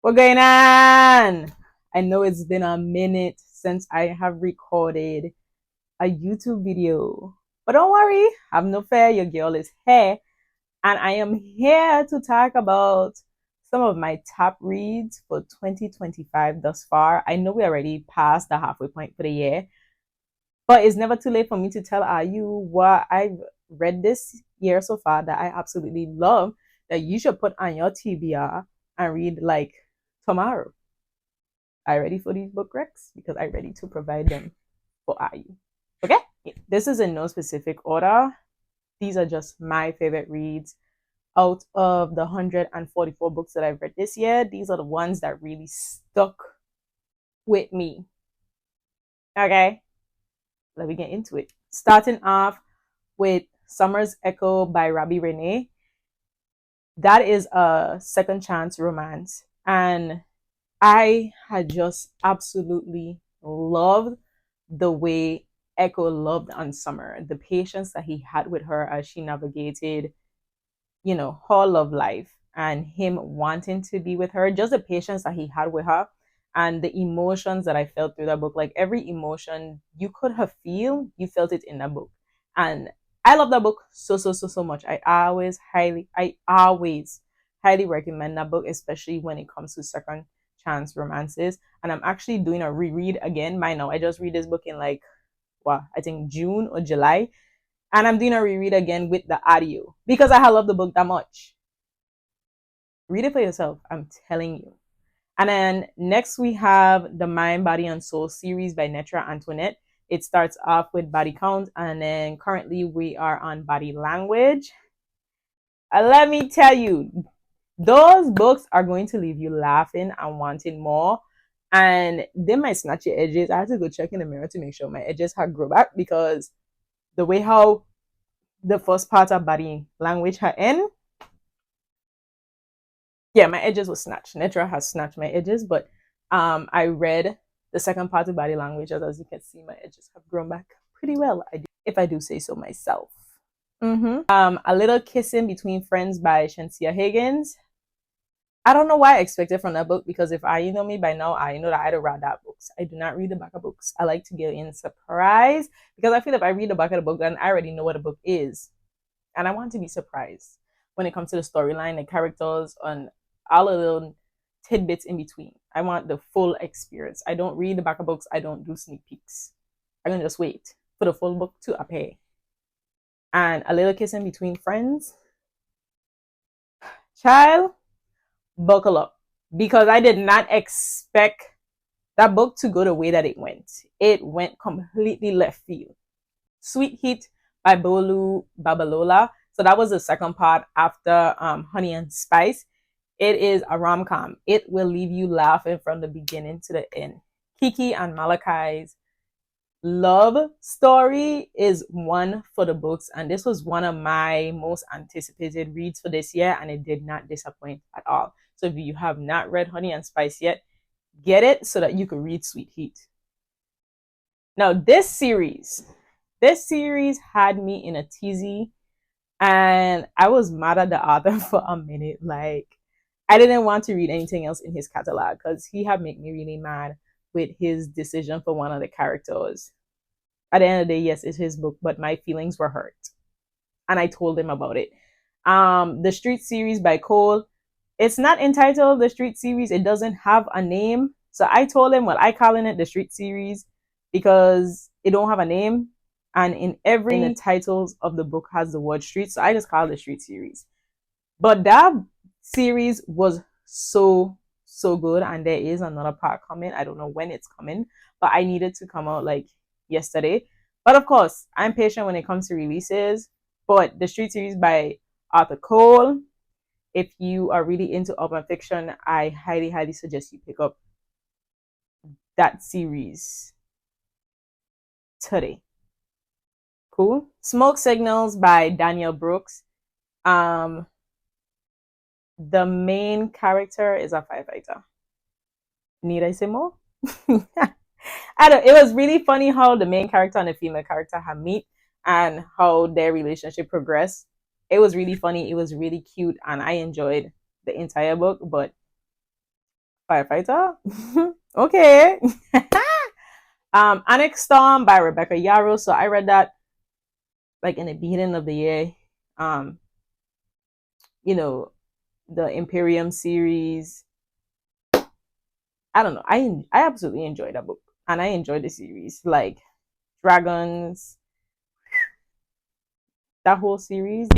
What's going on? I know it's been a minute since I have recorded a YouTube video, but don't worry, have no fear, your girl is here, and I am here to talk about some of my top reads for 2025 thus far. I know we already passed the halfway point for the year, but it's never too late for me to tell you what I've read this year so far that I absolutely love that you should put on your TBR and read like tomorrow. Are you ready for these book recs? Because I'm ready to provide them for you. Okay? This is in no specific order. These are just my favorite reads. Out of the 144 books that I've read this year, these are the ones that really stuck with me. Okay? Let me get into it. Starting off with Summer's Echo by Robbi Renee. That is a second chance romance. And I had just absolutely loved the way Echo loved on Summer, the patience that he had with her as she navigated, her love life and him wanting to be with her, just the patience that he had with her and the emotions that I felt through that book. Like every emotion you could have feel, you felt it in that book. And I love that book so much. I always highly recommend that book, especially when it comes to second chance romances. And I'm actually doing a reread again. By now, I just read this book in I think June or July. And I'm doing a reread again with the audio because I love the book that much. Read it for yourself, I'm telling you. And then next we have the Mind, Body, and Soul series by Netra Antoinette. It starts off with body count, and then currently we are on body language. Let me tell you, those books are going to leave you laughing and wanting more. And they might snatch your edges. I had to go check in the mirror to make sure my edges had grown back because the way how the first part of body language had end, yeah, my edges were snatched. Netra has snatched my edges, but I read the second part of body language, as you can see, my edges have grown back pretty well, if I do say so myself. A Little Kissing Between Friends by Chencia Higgins. I don't know why I expected from that book because if you know me by now, I know that I don't read that books. I do not read the back of books. I like to get in surprise because I feel if I read the back of the book, then I already know what the book is. And I want to be surprised when it comes to the storyline, the characters, and all the little tidbits in between. I want the full experience. I don't read the back of books. I don't do sneak peeks. I'm going to just wait for the full book to appear. And A Little Kissing Between Friends. Child, buckle up. Because I did not expect that book to go the way that it went. It went completely left field. Sweet Heat by Bolu, Babalola. So that was the second part after Honey and Spice. It is a rom-com. It will leave you laughing from the beginning to the end. Kiki and Malachi's love story is one for the books, and this was one of my most anticipated reads for this year, and it did not disappoint at all. So if you have not read Honey and Spice yet, get it so that you can read Sweet Heat. Now this series had me in a tizzy, and I was mad at the author for a minute. Like, I didn't want to read anything else in his catalog because he had made me really mad with his decision for one of the characters. At the end of the day, yes, it's his book, but my feelings were hurt. And I told him about it. The Street series by Kold. It's not entitled The Street series. It doesn't have a name. So I told him, well, I calling it The Street series because it don't have a name. And in the titles of the book has the word street. So I just call it the Street series. But that series was so good, and there is another part coming. I don't know when it's coming, but I needed to come out like yesterday. But of course, I'm patient when it comes to releases. But the Street series by Arthur Kold, if you are really into urban fiction, I highly suggest you pick up that series today. Cool. Smoke Signals by Danielle Brooks. The main character is a firefighter. Need I say more? It was really funny how the main character and the female character have meet and how their relationship progressed. It was really funny. It was really cute, and I enjoyed the entire book. But Firefighter. Okay. Onyx Storm by Rebecca Yarros. So I read that like in the beginning of the year. Um, you know, the Imperium series. I don't know. I absolutely enjoyed that book, and I enjoyed the series. Like dragons, that whole series.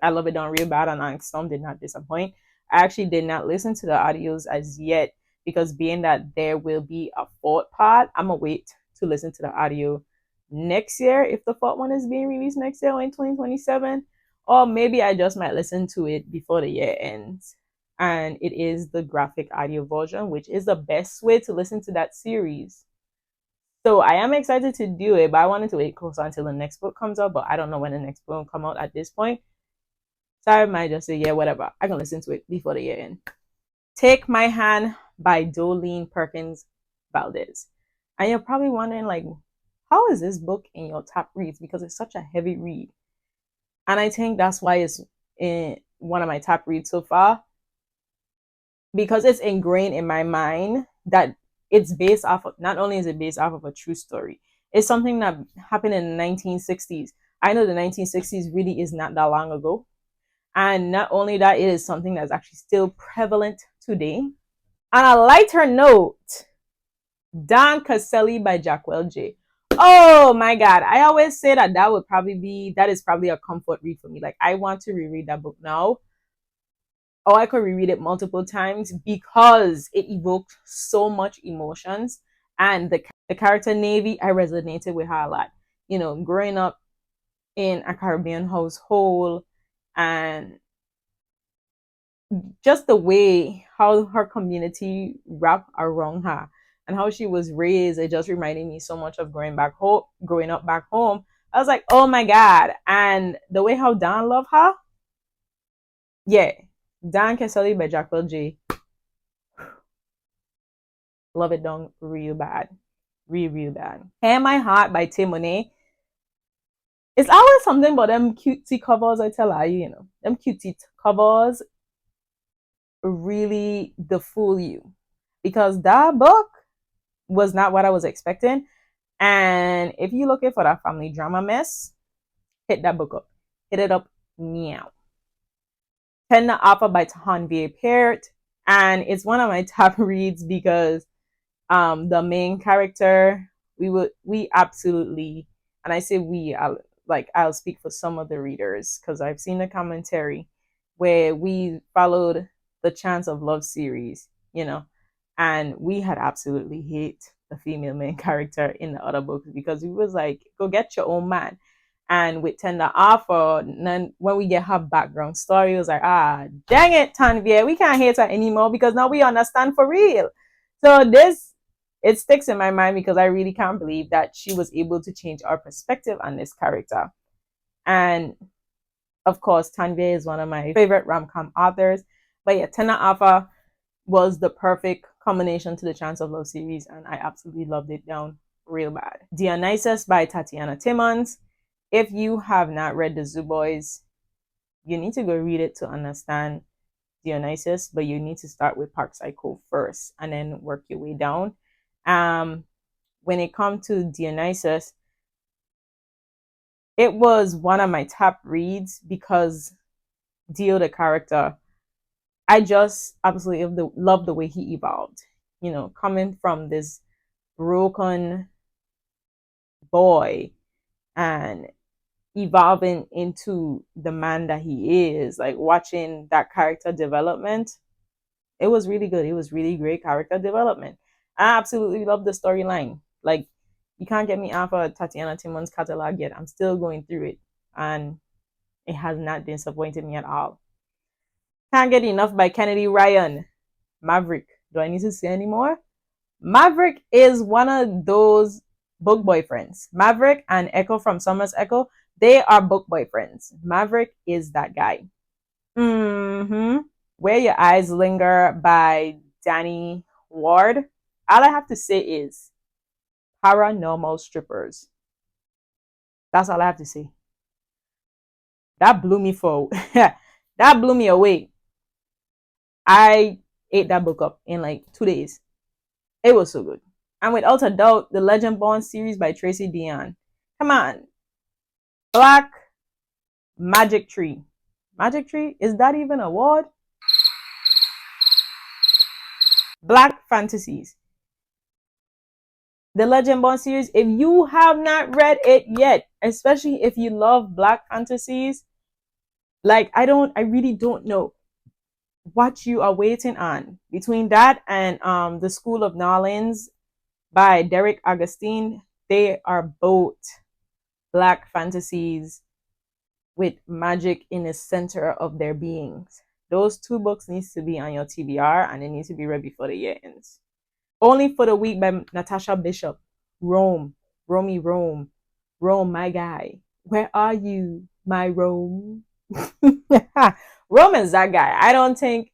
I love it done real bad, and Onyx Storm did not disappoint. I actually did not listen to the audios as yet because being that there will be a fourth part, I'm gonna wait to listen to the audio next year if the fourth one is being released next year or in 2027. Or maybe I just might listen to it before the year ends. And it is the graphic audio version, which is the best way to listen to that series. So I am excited to do it, but I wanted to wait closer until the next book comes out. But I don't know when the next book will come out at this point. So I might just say, yeah, whatever. I can listen to it before the year end. Take My Hand by Dolen Perkins-Valdez. And you're probably wondering, like, how is this book in your top reads? Because it's such a heavy read. And I think that's why it's in one of my top reads so far. Because it's ingrained in my mind that it's based off of, not only is it based off of a true story, it's something that happened in the 1960s. I know the 1960s really is not that long ago. And not only that, it is something that's actually still prevalent today. On a lighter note, Don Caselli by Jahquel J. Oh my God. I always say that that is probably a comfort read for me. Like, I want to reread that book now. Or I could reread it multiple times because it evoked so much emotions. And the character Navy, I resonated with her a lot. You know, growing up in a Caribbean household and just the way how her community wrapped around her and how she was raised, it just reminded me so much of growing up back home. I was like, oh my God. And the way how Don loved her, yeah. Don Caselli by Jahquel J. Love it done real bad. Real bad. Hair My Heart by Monae. It's always something about them cutesy covers, I tell you, them cutesy covers really fool you. Because that book was not what I was expecting. And if you're looking for that family drama mess, hit that book up. Hit it up meow. Tender Offer by Tanvier Peart. And it's one of my top reads because the main character, we absolutely, and I say I'll speak for some of the readers because I've seen the commentary where we followed the Chance of Love series, and we had absolutely hate the female main character in the other books because we was like, go get your own man. And with Tender Offer, then when we get her background story, it was like, dang it, Tanvier, we can't hate her anymore because now we understand for real. So it sticks in my mind because I really can't believe that she was able to change our perspective on this character. And of course, Tanvier is one of my favorite rom-com authors. But yeah, Tender Offer was the perfect combination to the Chance of Love series, and I absolutely loved it down real bad. Dionysus by Tatiana Timmons. If you have not read the Zoo Boys, you need to go read it to understand Dionysus, but you need to start with Park Psycho first and then work your way down. When it comes to Dionysus, it was one of my top reads because Dio, the character, I just absolutely love the way he evolved. Coming from this broken boy and evolving into the man that he is, like watching that character development, it was really good. It was really great character development. I absolutely love the storyline. Like, you can't get me off of Tatiana Timmons' catalog yet. I'm still going through it, and it has not disappointed me at all. Can't Get Enough by Kennedy Ryan. Maverick. Do I need to say any more? Maverick is one of those book boyfriends. Maverick and Echo from Summer's Echo, they are book boyfriends. Maverick is that guy. Where Your Eyes Linger by Dani Ward. All I have to say is paranormal strippers. That's all I have to say. That blew me that blew me away. I ate that book up in like 2 days. It was so good. And without a doubt, the Legendborn series by Tracy Deon. Come on. Black Magic Tree. Magic Tree? Is that even a word? Black Fantasies. The Legendborn series, if you have not read it yet, especially if you love Black Fantasies, like I really don't know what you are waiting on. Between that and The School of Nawlins by Deric Augustine, they are both Black fantasies with magic in the center of their beings. Those two books needs to be on your TBR and they need to be read before the year ends. Only for the Week by Natasha Bishop. Rome, Romy Rome, Rome, my guy. Where are you, my Rome? Rome is that guy. I don't think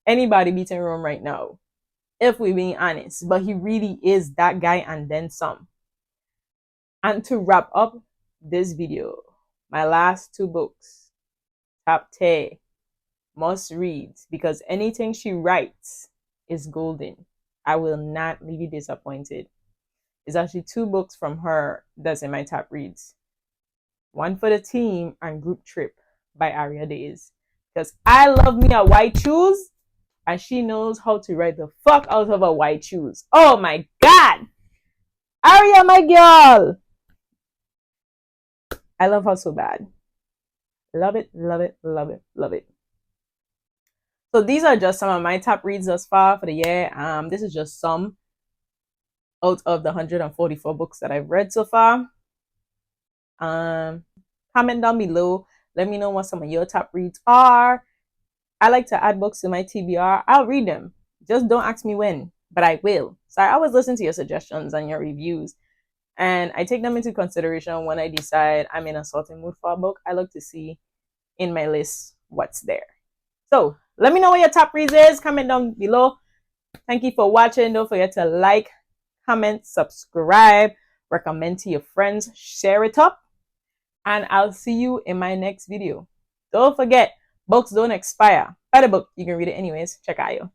anybody beating Rome right now, if we're being honest. But he really is that guy and then some. And to wrap up this video, my last two books, top 10 must read, because anything she writes is golden. I will not leave you disappointed. It's actually two books from her that's in my top reads. One for the Team and Group Trip by Aria Daze. Because I love me a white shoes, and she knows how to write the fuck out of a white shoes. Oh my god! Aria, my girl! I love her so bad. Love it, love it, love it, love it. So these are just some of my top reads thus far for the year. This is just some out of the 144 books that I've read so far. Comment down below. Let me know what some of your top reads are. I like to add books to my TBR. I'll read them. Just don't ask me when, but I will. So I always listen to your suggestions and your reviews, and I take them into consideration when I decide I'm in a certain mood for a book. I look to see in my list what's there. So let me know what your top reads is. Comment down below. Thank you for watching. Don't forget to like, comment, subscribe, recommend to your friends, share it up, and I'll see you in my next video. Don't forget, books don't expire. Buy the book. You can read it anyways. Check out you.